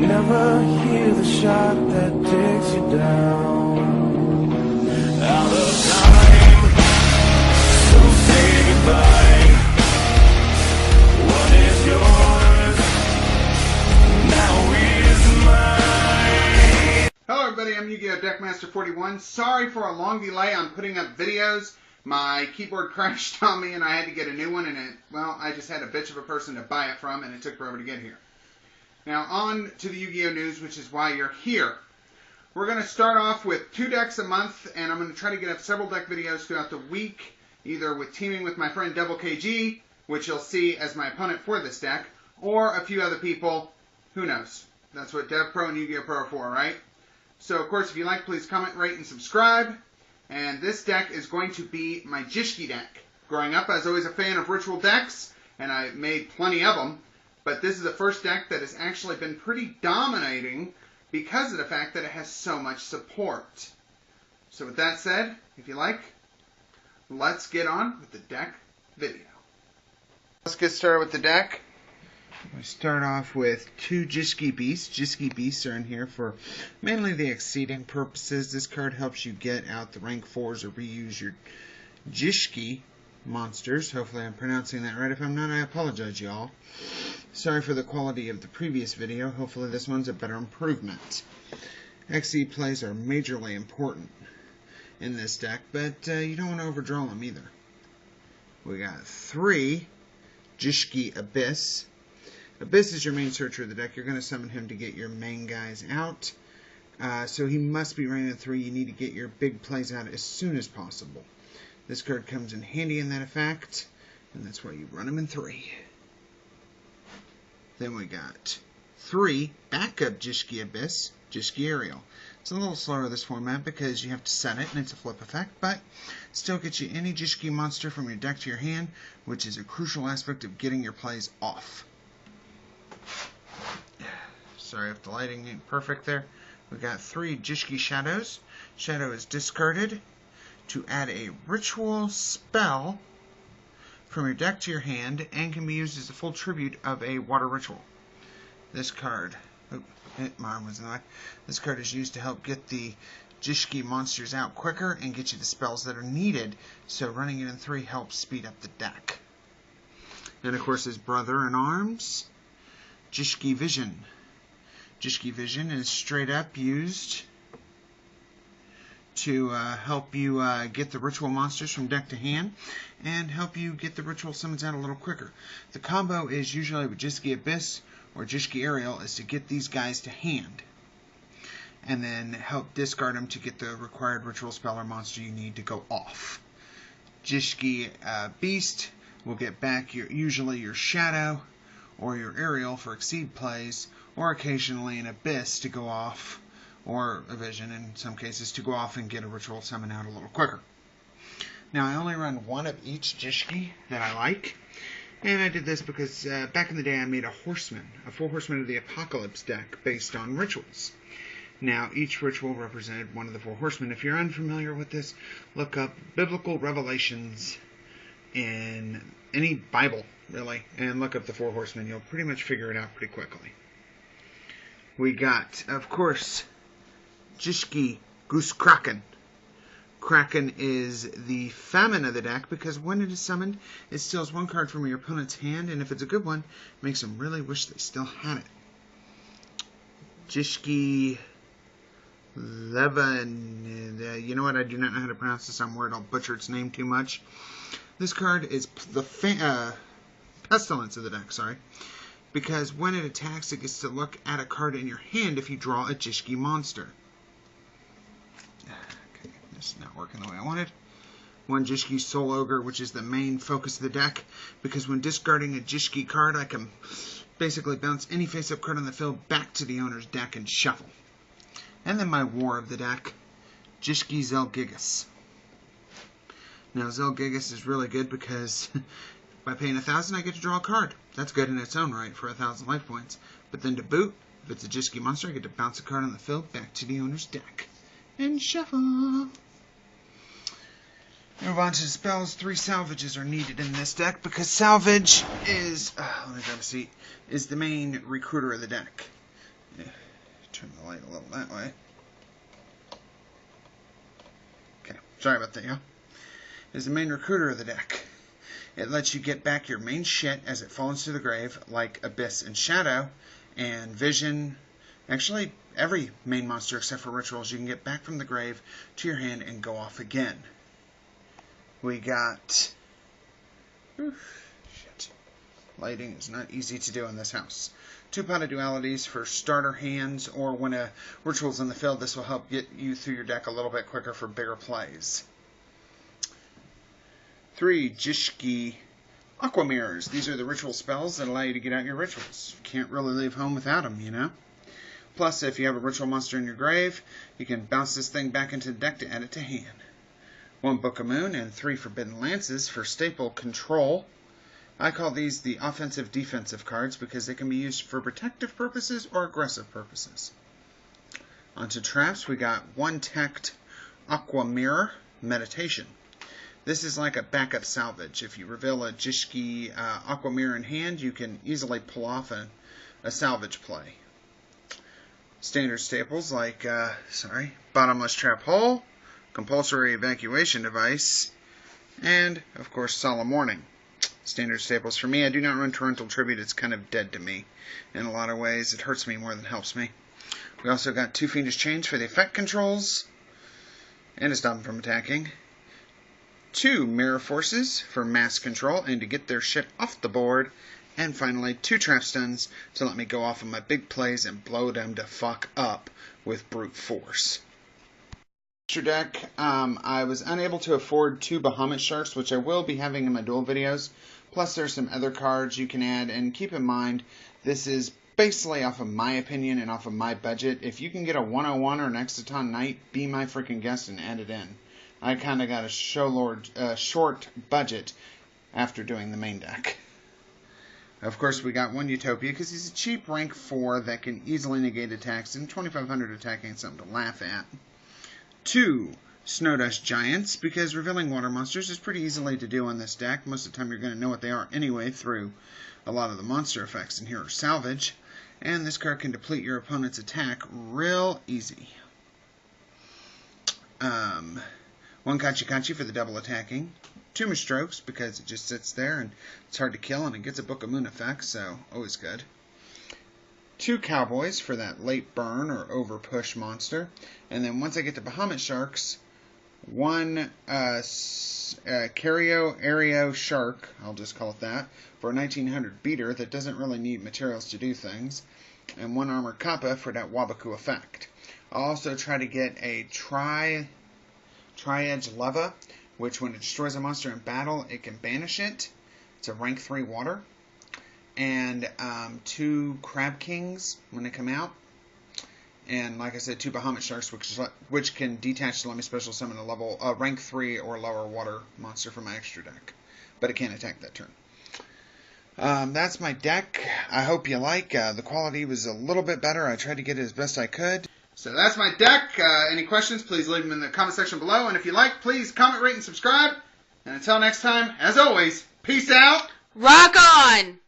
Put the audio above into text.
never hear the shot that takes you down. Out of time, so say goodbye. What is yours now is mine. Hello everybody, I'm Yu-Gi-Oh! Deckmaster 41. Sorry for a long delay on putting up videos. My keyboard crashed on me and I had to get a new one, and I just had a bitch of a person to buy it from, and it took forever to get here. Now on to the Yu-Gi-Oh! News, which is why you're here. We're going to start off with 2 decks a month, and I'm going to try to get up several deck videos throughout the week, either with teaming with my friend Devil KG, which you'll see as my opponent for this deck, or a few other people. Who knows? That's what DevPro and YGOPRO are for, right? So, of course, if you like, please comment, rate, and subscribe. And this deck is going to be my Jishki deck. Growing up, I was always a fan of ritual decks, and I made plenty of them. But this is the first deck that has actually been pretty dominating because of the fact that it has so much support. So with that said, if you like, let's get on with the deck video. Let's get started with the deck. We start off with 2 Jishki Beasts. Jishki Beasts are in here for mainly the exceeding purposes. This card helps you get out the rank 4s or reuse your Jishki monsters. Hopefully I'm pronouncing that right. If I'm not, I apologize, y'all. Sorry for the quality of the previous video. Hopefully this one's a better improvement. XE plays are majorly important in this deck, but you don't want to overdraw them either. We got 3 Jishki Abyss. Abyss is your main searcher of the deck. You're going to summon him to get your main guys out. So he must be running at 3. You need to get your big plays out as soon as possible. This card comes in handy in that effect, and that's why you run him in 3. Then we got 3 backup Jishki Abyss, Jishki Aerial. It's a little slower this format because you have to set it, and it's a flip effect, but still gets you any Jishki monster from your deck to your hand, which is a crucial aspect of getting your plays off. Sorry if the lighting ain't perfect there. We got 3 Jishki Shadows. Shadow is discarded to add a ritual spell from your deck to your hand and can be used as a full tribute of a water ritual. This card, my arm was in the way. This card is used to help get the Jishki monsters out quicker and get you the spells that are needed, so running it in 3 helps speed up the deck. And of course his brother in arms, Jishki Vision. Jishki Vision is straight up used to help you get the ritual monsters from deck to hand and help you get the ritual summons out a little quicker. The combo is usually with Jishki Abyss or Jishki Aerial is to get these guys to hand and then help discard them to get the required ritual spell or monster you need to go off. Jishki Beast will get back usually your Shadow or your Aerial for exceed plays, or occasionally an Abyss to go off, or a Vision in some cases, to go off and get a ritual summon out a little quicker. Now I only run 1 of each Jishki that I like, and I did this because back in the day I made a full horseman of the Apocolyps deck based on rituals. Now each ritual represented one of the 4 horsemen. If you're unfamiliar with this, look up biblical revelations in any Bible, really, and look up the 4 horsemen. You'll pretty much figure it out pretty quickly. We got, of course, Jishki Goose Kraken. Kraken is the famine of the deck because when it is summoned, it steals 1 card from your opponent's hand, and if it's a good one, makes them really wish they still had it. Jishki Levan, you know what, I do not know how to pronounce this. I'm worried I'll butcher its name too much. This card is the pestilence of the deck, because when it attacks, it gets to look at a card in your hand if you draw a Jishki monster. Okay, this is not working the way I wanted. 1 Jishki Soul Ogre, which is the main focus of the deck, because when discarding a Jishki card, I can basically bounce any face-up card on the field back to the owner's deck and shuffle. And then my war of the deck, Jishki Zelgigas. Now, Zelgigas is really good because by paying 1,000, I get to draw a card. That's good in its own right for 1,000 life points. But then to boot, if it's a Jishki monster, I get to bounce a card on the field back to the owner's deck. And shuffle. Move on to the spells. 3 salvages are needed in this deck because salvage is, let me grab a seat, is the main recruiter of the deck. Yeah, turn the light a little that way. Okay, sorry about that, y'all. Is the main recruiter of the deck. It lets you get back your main shit as it falls to the grave, like Abyss and Shadow, and Vision. Actually, every main monster except for rituals you can get back from the grave to your hand and go off again. We got... shit. Lighting is not easy to do in this house. 2 potted dualities for starter hands, or when a ritual's in the field, this will help get you through your deck a little bit quicker for bigger plays. 3 Jishki Aqua Mirrors. These are the ritual spells that allow you to get out your rituals. Can't really leave home without them, you know? Plus, if you have a ritual monster in your grave, you can bounce this thing back into the deck to add it to hand. 1 Book of Moon and 3 Forbidden Lances for staple control. I call these the offensive-defensive cards because they can be used for protective purposes or aggressive purposes. Onto traps, we got 1 Teched Aqua Mirror Meditation. This is like a backup salvage. If you reveal a Jishki Aqua Mirror in hand, you can easily pull off a salvage play. Standard staples like, bottomless trap hole, compulsory evacuation device, and, of course, solemn warning. Standard staples for me. I do not run Torrential Tribute. It's kind of dead to me in a lot of ways. It hurts me more than helps me. We also got 2 Fiendish Chains for the effect controls and to stop them from attacking. 2 Mirror Forces for mass control and to get their shit off the board. And finally, 2 Trap Stuns to let me go off on my big plays and blow them to fuck up with brute force. Deck, I was unable to afford 2 Bahamut Sharks, which I will be having in my duel videos. Plus, there's some other cards you can add, and keep in mind, this is basically off of my opinion and off of my budget. If you can get a 101 or an Exoton Knight, be my freaking guest and add it in. I kind of got a short budget after doing the main deck. Of course, we got 1 Utopia, because he's a cheap rank 4 that can easily negate attacks, and 2500 attack ain't something to laugh at. 2 Snowdust Giants, because revealing water monsters is pretty easily to do on this deck. Most of the time you're going to know what they are anyway through a lot of the monster effects in here are salvage. And this card can deplete your opponent's attack real easy. 1 Kachi for the double attacking. 2 Strokes, because it just sits there and it's hard to kill and it gets a Book of Moon effect, so always good. 2 Cowboys for that late burn or over push monster. And then once I get to Bahamut Sharks, 1 Cario Aereo Shark, I'll just call it that, for a 1900 beater that doesn't really need materials to do things. And 1 Armored Kappa for that Wabaku effect. I'll also try to get a Tri-Edge Leva, which when it destroys a monster in battle, it can banish it. It's a rank 3 water. And 2 Crab Kings when they come out. And like I said, 2 Bahamut Sharks, which can detach to let me special summon a rank 3 or lower water monster from my extra deck. But it can't attack that turn. That's my deck. I hope you like. The quality was a little bit better. I tried to get it as best I could. So that's my deck. Any questions, please leave them in the comment section below. And if you like, please comment, rate, and subscribe. And until next time, as always, peace out. Rock on!